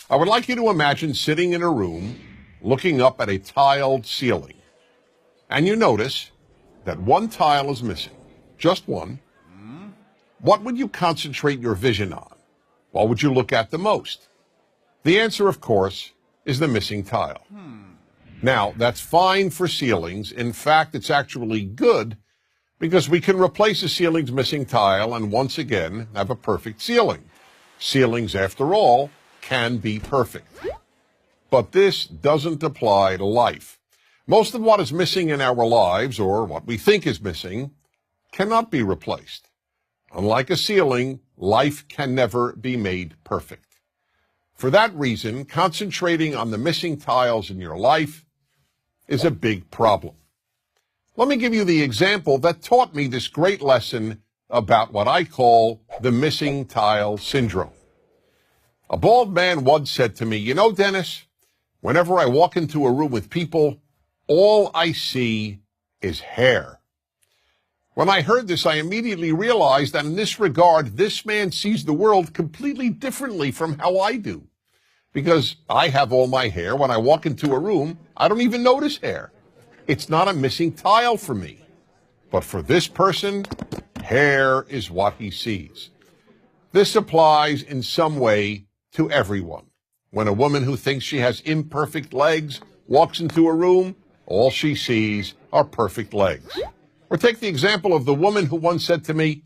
I would like you to imagine sitting in a room looking up at a tiled ceiling, and you notice that one tile is missing, just one. What would you concentrate your vision on? What would you look at the most? The answer, of course, is the missing tile. Now, that's fine for ceilings. In fact, it's actually good because we can replace a ceiling's missing tile and once again have a perfect ceiling. Ceilings, after all, can be perfect. But this doesn't apply to life. Most of what is missing in our lives, or what we think is missing, cannot be replaced. Unlike a ceiling, life can never be made perfect. For that reason, concentrating on the missing tiles in your life is a big problem. Let me give you the example that taught me this great lesson about what I call the missing tile syndrome. A bald man once said to me, "You know, Dennis, whenever I walk into a room with people, all I see is hair." When I heard this, I immediately realized that in this regard, this man sees the world completely differently from how I do. Because I have all my hair. When I walk into a room, I don't even notice hair. It's not a missing tile for me. But for this person, hair is what he sees. This applies in some way to everyone. When a woman who thinks she has imperfect legs walks into a room, all she sees are perfect legs. Or take the example of the woman who once said to me,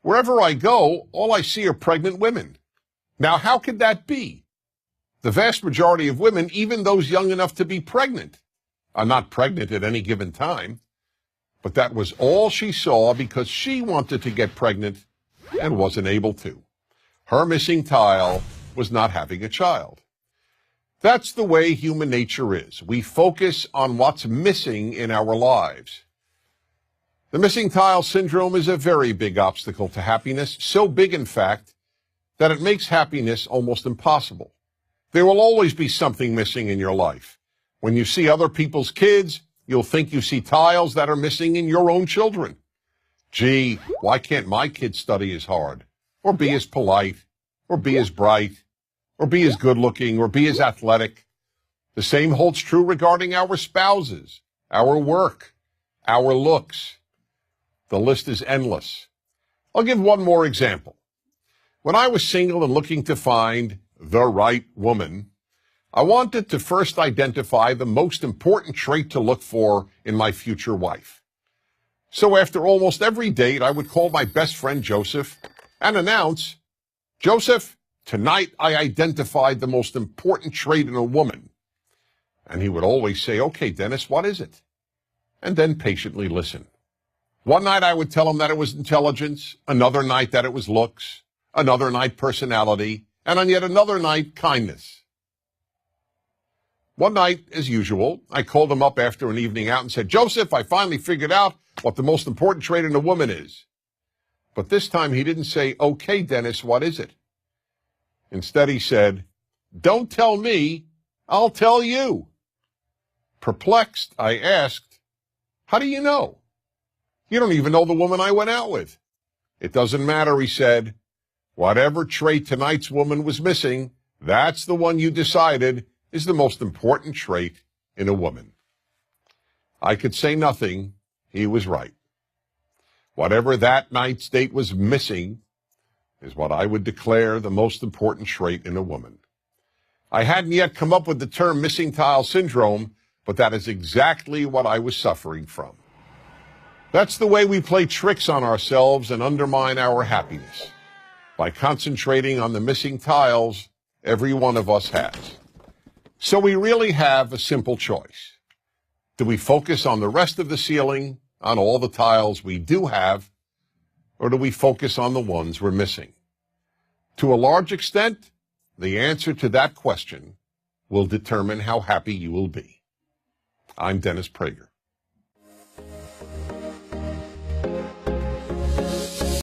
"Wherever I go, all I see are pregnant women." Now, how could that be? The vast majority of women, even those young enough to be pregnant, are not pregnant at any given time. But that was all she saw because she wanted to get pregnant and wasn't able to. Her missing tile was not having a child. That's the way human nature is. We focus on what's missing in our lives. The missing tile syndrome is a very big obstacle to happiness, so big, in fact, that it makes happiness almost impossible. There will always be something missing in your life. When you see other people's kids, you'll think you see tiles that are missing in your own children. Gee, why can't my kid study as hard, or be as polite, or be as bright, or be as good-looking, or be as athletic? The same holds true regarding our spouses, our work, our looks. The list is endless. I'll give one more example. When I was single and looking to find the right woman, I wanted to first identify the most important trait to look for in my future wife. So after almost every date, I would call my best friend Joseph and announce, "Joseph, tonight I identified the most important trait in a woman." And he would always say, "Okay, Dennis, what is it?" And then patiently listen. One night I would tell him that it was intelligence, another night that it was looks, another night personality, and on yet another night kindness. One night, as usual, I called him up after an evening out and said, "Joseph, I finally figured out what the most important trait in a woman is." But this time he didn't say, "Okay, Dennis, what is it?" Instead he said, "Don't tell me, I'll tell you." Perplexed, I asked, "How do you know? You don't even know the woman I went out with." "It doesn't matter," he said. "Whatever trait tonight's woman was missing, that's the one you decided is the most important trait in a woman." I could say nothing. He was right. Whatever that night's date was missing is what I would declare the most important trait in a woman. I hadn't yet come up with the term missing tile syndrome, but that is exactly what I was suffering from. That's the way we play tricks on ourselves and undermine our happiness, by concentrating on the missing tiles every one of us has. So we really have a simple choice. Do we focus on the rest of the ceiling, on all the tiles we do have, or do we focus on the ones we're missing? To a large extent, the answer to that question will determine how happy you will be. I'm Dennis Prager.